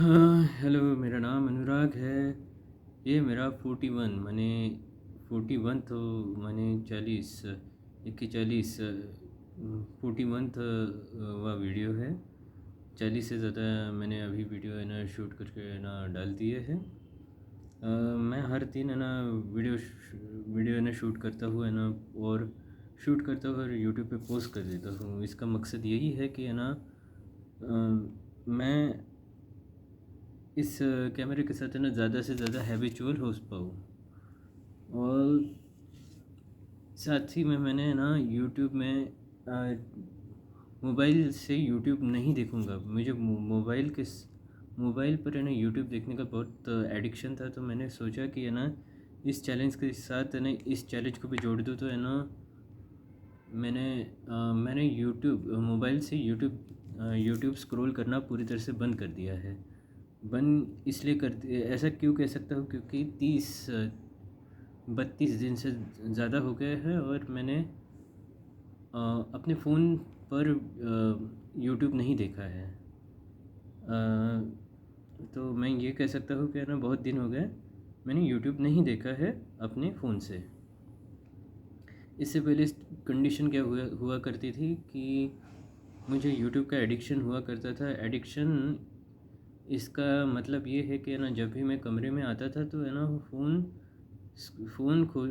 हाँ, हेलो, मेरा नाम अनुराग है। ये मेरा 41 माने 41 तो माने 40 इक्की 40 41 वह वीडियो है। 40 से ज़्यादा मैंने अभी वीडियो है ना शूट करके है ना डाल दिए हैं। मैं हर दिन है ना वीडियो है ना शूट करता हूँ है ना, और शूट करता हूँ और यूट्यूब पे पोस्ट कर देता हूँ। इसका मकसद यही है कि है ना मैं इस कैमरे के साथ है ना ज़्यादा से ज़्यादा हैबिचुअल हो पाऊँ। और साथ ही में मैंने है ना यूट्यूब में मोबाइल से यूट्यूब नहीं देखूँगा। मुझे मोबाइल पर है ना यूट्यूब देखने का बहुत एडिक्शन था। तो मैंने सोचा कि है ना इस चैलेंज के साथ है ना इस चैलेंज को भी जोड़ दूँ। तो है ना मैंने मोबाइल से यूट्यूब स्क्रॉल करना पूरी तरह से बंद कर दिया है। बंद इसलिए कर ऐसा क्यों कह सकता हूँ, क्योंकि 32 दिन से ज़्यादा हो गए हैं और मैंने अपने फ़ोन पर यूट्यूब नहीं देखा है। तो मैं ये कह सकता हूँ कि है ना बहुत दिन हो गए मैंने यूट्यूब नहीं देखा है अपने फ़ोन से। इससे पहले कंडीशन क्या हुआ करती थी कि मुझे यूट्यूब का एडिक्शन हुआ करता था। एडिक्शन इसका मतलब ये है कि है ना जब भी मैं कमरे में आता था तो है ना फ़ोन खो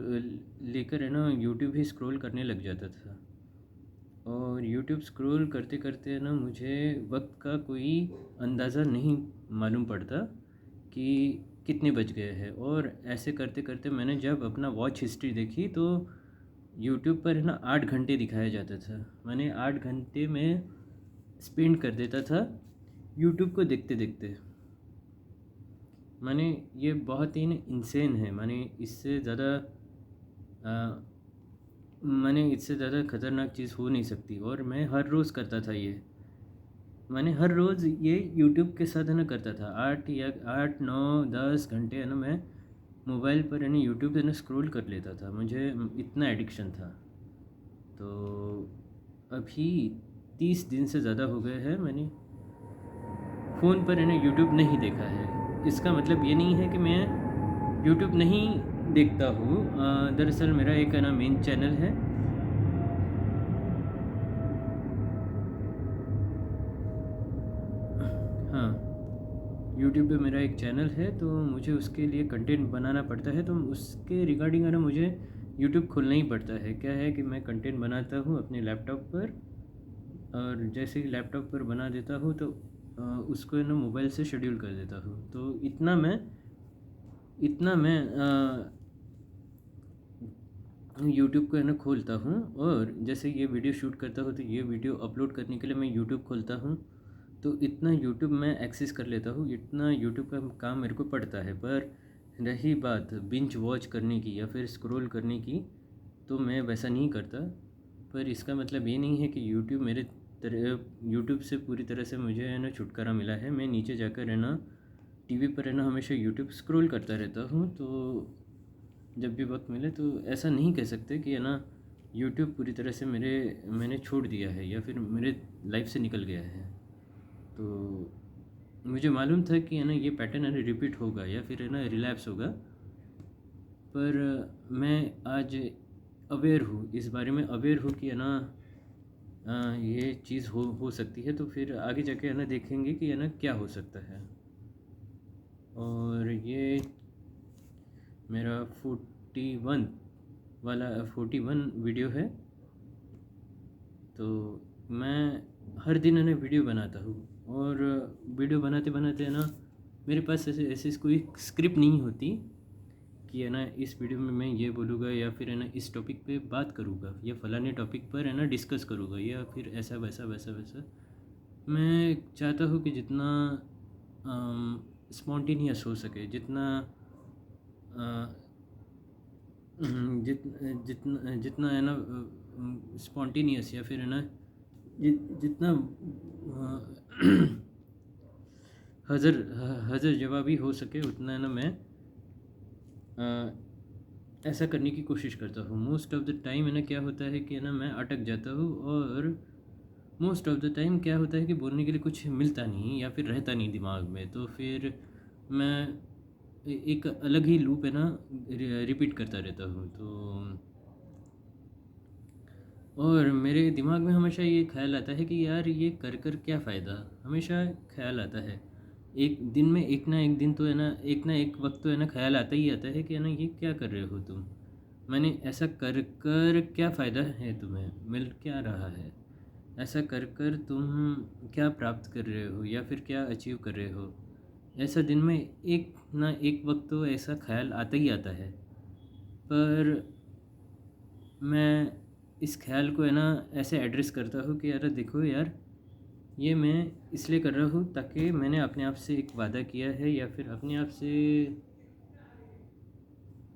लेकर है ना यूट्यूब ही स्क्रॉल करने लग जाता था। और यूट्यूब स्क्रॉल करते करते है ना मुझे वक्त का कोई अंदाज़ा नहीं मालूम पड़ता कि कितने बज गए हैं। और ऐसे करते करते मैंने जब अपना वॉच हिस्ट्री देखी तो यूट्यूब पर है ना 8 घंटे दिखाया जाता था। मैंने 8 घंटे में स्पेंड कर देता था यूट्यूब को देखते देखते। माने ये बहुत ही इंसेन है। माने इससे ज़्यादा ख़तरनाक चीज़ हो नहीं सकती। और मैं हर रोज़ करता था ये। मैंने हर रोज़ ये यूट्यूब के साथ है ना करता था। 8 9 10 घंटे है ना मैं मोबाइल पर है ना यूट्यूब है ना स्क्रॉल कर लेता था। मुझे इतना एडिक्शन था। तो अभी 30 दिन से ज़्यादा हो गए हैं मैंने फ़ोन पर है ना यूट्यूब नहीं देखा है। इसका मतलब ये नहीं है कि मैं यूट्यूब नहीं देखता हूँ। दरअसल मेरा एक है ना मेन चैनल है। हाँ, यूट्यूब पे मेरा एक चैनल है तो मुझे उसके लिए कंटेंट बनाना पड़ता है। तो उसके रिगार्डिंग है ना मुझे यूट्यूब खोलना ही पड़ता है। क्या है कि मैं कंटेंट बनाता हूँ अपने लैपटॉप पर, और जैसे ही लैपटॉप पर बना देता हूँ तो उसको है ना मोबाइल से शेड्यूल कर देता हूँ। तो इतना मैं यूट्यूब को है ना खोलता हूँ। और जैसे ये वीडियो शूट करता हूँ तो ये वीडियो अपलोड करने के लिए मैं यूट्यूब खोलता हूँ। तो इतना यूट्यूब मैं एक्सेस कर लेता हूँ, इतना यूट्यूब का काम मेरे को पड़ता है। पर रही बात बिंज वॉच करने की या फिर स्क्रॉल करने की, तो मैं वैसा नहीं करता। पर इसका मतलब ये नहीं है कि यूट्यूब से पूरी तरह से मुझे है ना छुटकारा मिला है। मैं नीचे जाकर है ना टीवी पर है ना हमेशा यूट्यूब स्क्रॉल करता रहता हूँ। तो जब भी वक्त मिले तो ऐसा नहीं कह सकते कि है ना यूट्यूब पूरी तरह से मैंने छोड़ दिया है या फिर मेरे लाइफ से निकल गया है। तो मुझे मालूम था कि है ना ये पैटर्न है ना रिपीट होगा या फिर है ना रिलैप्स होगा। पर मैं आज अवेयर हूँ, इस बारे में अवेयर हूँ कि है ना ये चीज़ हो सकती है। तो फिर आगे जाके है ना देखेंगे कि है ना क्या हो सकता है। और ये मेरा 41 वीडियो है। तो मैं हर दिन है ना वीडियो बनाता हूँ। और वीडियो बनाते बनाते है ना मेरे पास ऐसे कोई स्क्रिप्ट नहीं होती कि है ना इस वीडियो में मैं ये बोलूँगा या फिर है ना इस टॉपिक पे बात करूँगा या फलाने टॉपिक पर है ना डिस्कस करूँगा या फिर ऐसा वैसा वैसा वैसा। मैं चाहता हूँ कि जितना स्पॉन्टेनियस हो सके, जितना अ, जितना जितना है ना स्पॉन्टेनियस या फिर है ना जितना हज़र हज़र जवाबी हो सके उतना है ना मैं ऐसा करने की कोशिश करता हूँ। मोस्ट ऑफ़ द टाइम है ना क्या होता है कि है ना मैं अटक जाता हूँ और मोस्ट ऑफ़ द टाइम क्या होता है कि बोलने के लिए कुछ मिलता नहीं या फिर रहता नहीं दिमाग में, तो फिर मैं एक अलग ही लूप है ना रिपीट करता रहता हूँ। तो और मेरे दिमाग में हमेशा ये ख्याल आता है कि यार ये कर कर क्या फ़ायदा, हमेशा ख्याल आता है। एक दिन में एक ना एक दिन तो है ना, एक ना एक वक्त तो है ना, ख्याल आता ही आता है कि है ना, ये क्या कर रहे हो तुम, मैंने ऐसा कर कर क्या फ़ायदा है, तुम्हें मिल क्या रहा है, ऐसा कर कर तुम क्या प्राप्त कर रहे हो या फिर क्या अचीव कर रहे हो। ऐसा दिन में एक ना एक वक्त तो ऐसा ख्याल आता ही आता है। पर मैं इस ख़्याल को है ना ऐसे एड्रेस करता हूँ कि यार देखो यार, ये मैं इसलिए कर रहा हूँ ताकि मैंने अपने आप से एक वादा किया है या फिर अपने आप से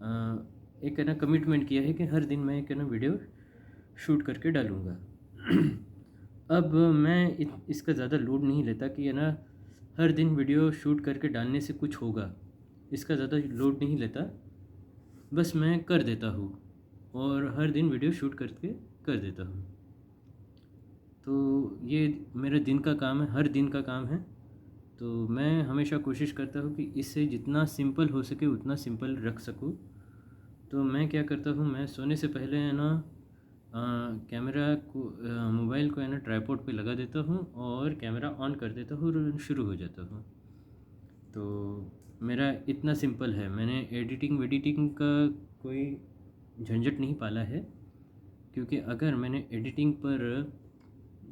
अ, एक है ना कमिटमेंट किया है कि हर दिन मैं एक है ना वीडियो शूट करके डालूँगा। अब मैं इसका ज़्यादा लोड नहीं लेता कि है ना हर दिन वीडियो शूट करके डालने से कुछ होगा, इसका ज़्यादा लोड नहीं लेता। बस मैं कर देता हूँ और हर दिन वीडियो शूट करके कर देता हूँ। तो ये मेरे दिन का काम है, हर दिन का काम है। तो मैं हमेशा कोशिश करता हूँ कि इससे जितना सिंपल हो सके उतना सिंपल रख सकूँ। तो मैं क्या करता हूँ, मैं सोने से पहले है ना कैमरा को मोबाइल को है ना ट्राइपॉड पे लगा देता हूँ और कैमरा ऑन कर देता हूँ और शुरू हो जाता हूँ। तो मेरा इतना सिंपल है, मैंने एडिटिंग वेडिटिंग का कोई झंझट नहीं पाला है, क्योंकि अगर मैंने एडिटिंग पर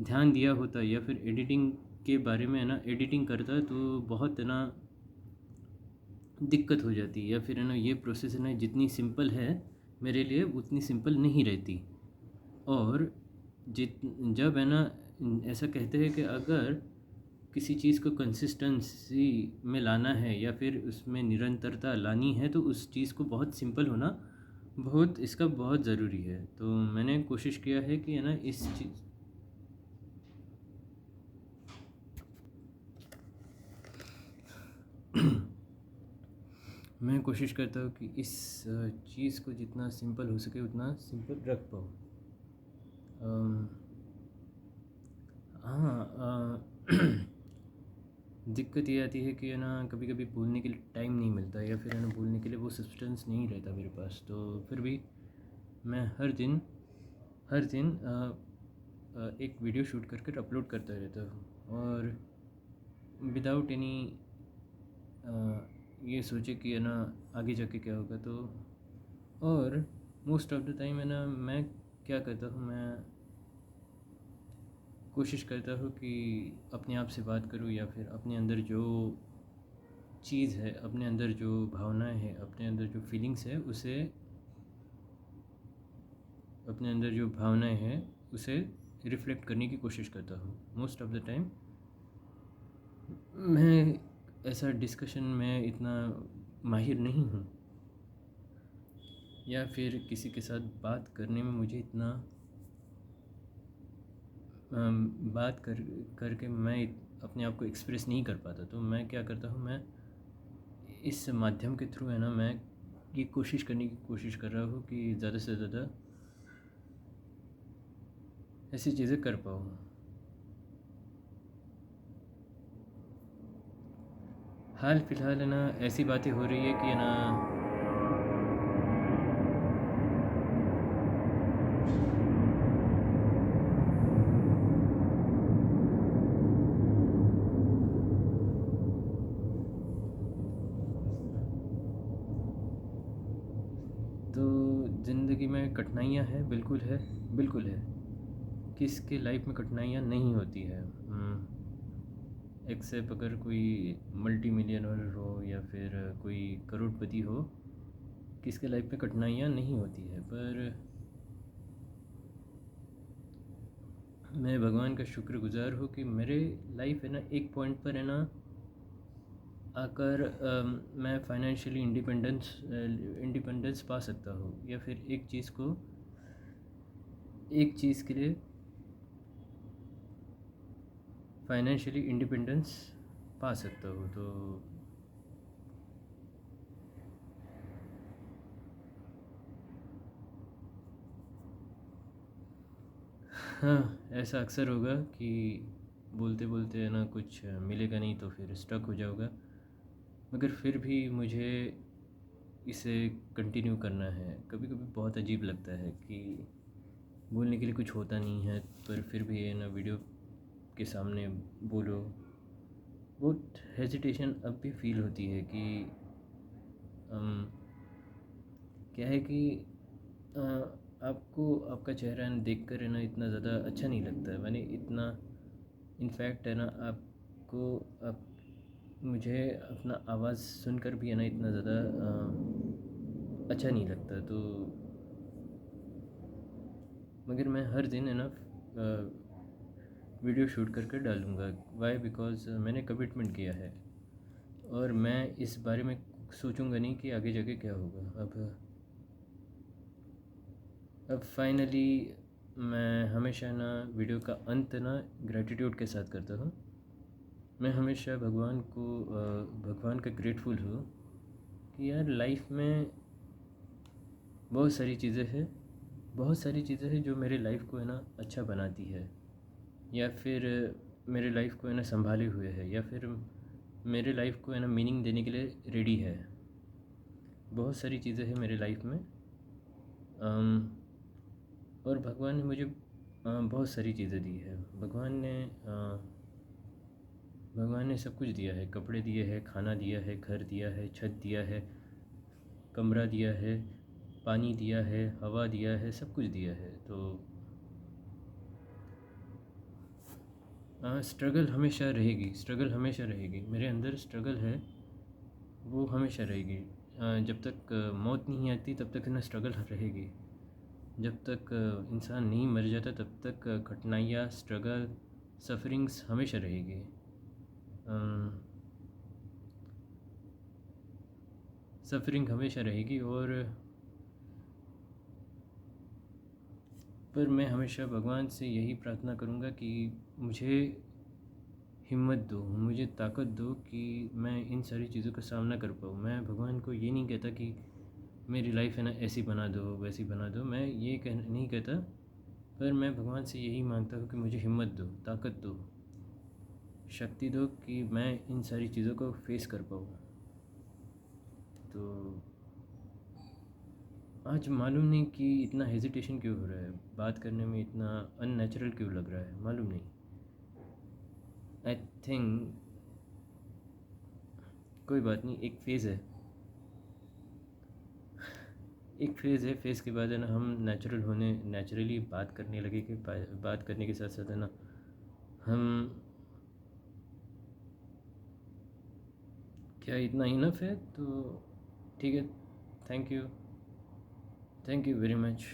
ध्यान दिया होता या फिर एडिटिंग के बारे में है ना एडिटिंग करता तो बहुत है ना दिक्कत हो जाती, या फिर है ना ये प्रोसेस है ना जितनी सिंपल है मेरे लिए उतनी सिंपल नहीं रहती। और जित जब है ना ऐसा कहते हैं कि अगर किसी चीज़ को कंसिस्टेंसी में लाना है या फिर उसमें निरंतरता लानी है तो उस चीज़ को बहुत सिंपल होना बहुत इसका बहुत ज़रूरी है। तो मैंने कोशिश किया है कि है ना इस चीज़ मैं कोशिश करता हूँ कि इस चीज़ को जितना सिंपल हो सके उतना सिंपल रख पाऊँ। हाँ दिक्कत ये आती है कि है ना कभी कभी बोलने के लिए टाइम नहीं मिलता या फिर है ना बोलने के लिए वो सब्सटेंस नहीं रहता मेरे पास। तो फिर भी मैं हर दिन एक वीडियो शूट करके अपलोड करता रहता हूँ और विदाउट एनी ये सोचे कि है ना आगे जाके क्या होगा। तो और मोस्ट ऑफ द टाइम है ना मैं क्या करता हूँ, मैं कोशिश करता हूँ कि अपने आप से बात करूँ या फिर अपने अंदर जो चीज़ है, अपने अंदर जो भावनाएं हैं, अपने अंदर जो फीलिंग्स है उसे अपने अंदर जो भावनाएं हैं उसे रिफ्लेक्ट करने की कोशिश करता हूँ। मोस्ट ऑफ द टाइम मैं ऐसा डिस्कशन में इतना माहिर नहीं हूँ या फिर किसी के साथ बात करने में मुझे इतना बात करके मैं अपने आप को एक्सप्रेस नहीं कर पाता। तो मैं क्या करता हूँ, मैं इस माध्यम के थ्रू है ना मैं ये कोशिश करने की कोशिश कर रहा हूँ कि ज़्यादा से ज़्यादा ऐसी चीज़ें कर पाऊँ। हाल फिलहाल है ना ऐसी बातें हो रही है कि है ना तो ज़िंदगी में कठिनाइयाँ हैं, बिल्कुल है, बिल्कुल है। किसके लाइफ में कठिनाइयाँ नहीं होती है। एक्सेप्ट अगर कोई मल्टी मिलियनर हो या फिर कोई करोड़पति हो, किसके लाइफ में कठिनाइयाँ नहीं होती है। पर मैं भगवान का शुक्रगुज़ार हूँ कि मेरे लाइफ है ना एक पॉइंट पर है ना आकर मैं फाइनेंशियली इंडिपेंडेंस पा सकता हूँ या फिर एक चीज़ के लिए फाइनेंशियली इंडिपेंडेंस पा सकता हूँ। तो हाँ, ऐसा अक्सर होगा कि बोलते बोलते है ना कुछ मिलेगा नहीं तो फिर स्टक हो जाऊँगा, मगर फिर भी मुझे इसे कंटिन्यू करना है। कभी कभी बहुत अजीब लगता है कि बोलने के लिए कुछ होता नहीं है, पर फिर भी है ना वीडियो के सामने बोलो। बहुत हेजिटेशन अब भी फील होती है कि अम, क्या है कि अ, आपको आपका चेहरा देख कर है ना इतना ज़्यादा अच्छा नहीं लगता है। मैंने इतना इनफैक्ट है ना आपको आप मुझे अपना आवाज़ सुनकर भी है ना इतना ज़्यादा अच्छा नहीं लगता। तो मगर मैं हर दिन है ना वीडियो शूट कर डालूँगा। वाई? बिकॉज़ मैंने कमिटमेंट किया है और मैं इस बारे में सोचूंगा नहीं कि आगे जाके क्या होगा। अब फाइनली मैं हमेशा ना वीडियो का अंत ना ग्रेटिट्यूड के साथ करता हूँ। मैं हमेशा भगवान का ग्रेटफुल हूँ कि यार लाइफ में बहुत सारी चीज़ें हैं, बहुत सारी चीज़ें हैं जो मेरे लाइफ को है ना अच्छा बनाती है, या फिर मेरे लाइफ को है ना संभाले हुए है, या फिर मेरे लाइफ को है ना मीनिंग देने के लिए रेडी है। बहुत सारी चीज़ें हैं मेरे लाइफ में। और भगवान ने मुझे बहुत सारी चीज़ें दी है। भगवान ने सब कुछ दिया है। कपड़े दिए हैं, खाना दिया है, घर दिया है, छत दिया है, कमरा दिया है, पानी दिया है, हवा दिया है, सब कुछ दिया है। तो स्ट्रगल हमेशा रहेगी, स्ट्रगल हमेशा रहेगी। मेरे अंदर स्ट्रगल है, वो हमेशा रहेगी। जब तक मौत नहीं आती तब तक है ना स्ट्रगल रहेगी। जब तक इंसान नहीं मर जाता तब तक कठिनाइयाँ, स्ट्रगल, सफरिंग्स हमेशा रहेगी। सफरिंग हमेशा रहेगी। और पर मैं हमेशा भगवान से यही प्रार्थना करूँगा कि मुझे हिम्मत दो, मुझे ताकत दो कि मैं इन सारी चीज़ों का सामना कर पाऊँ। मैं भगवान को ये नहीं कहता कि मेरी लाइफ है ना ऐसी बना दो, वैसी बना दो, मैं ये नहीं कहता। पर मैं भगवान से यही मांगता हूँ कि मुझे हिम्मत दो, ताकत दो, शक्ति दो कि मैं इन सारी चीज़ों को फेस कर पाऊँ। तो आज मालूम नहीं कि इतना हेजिटेशन क्यों हो रहा है, बात करने में इतना अननेचुरल क्यों लग रहा है, मालूम नहीं। आई थिंक कोई बात नहीं, एक फ़ेज़ है, एक फेज़ है। फेज़ के बाद है ना हम नेचुरली बात करने लगे कि बात करने के साथ साथ है ना हम क्या इतना इनफ है। तो ठीक है, thank you, thank you very much.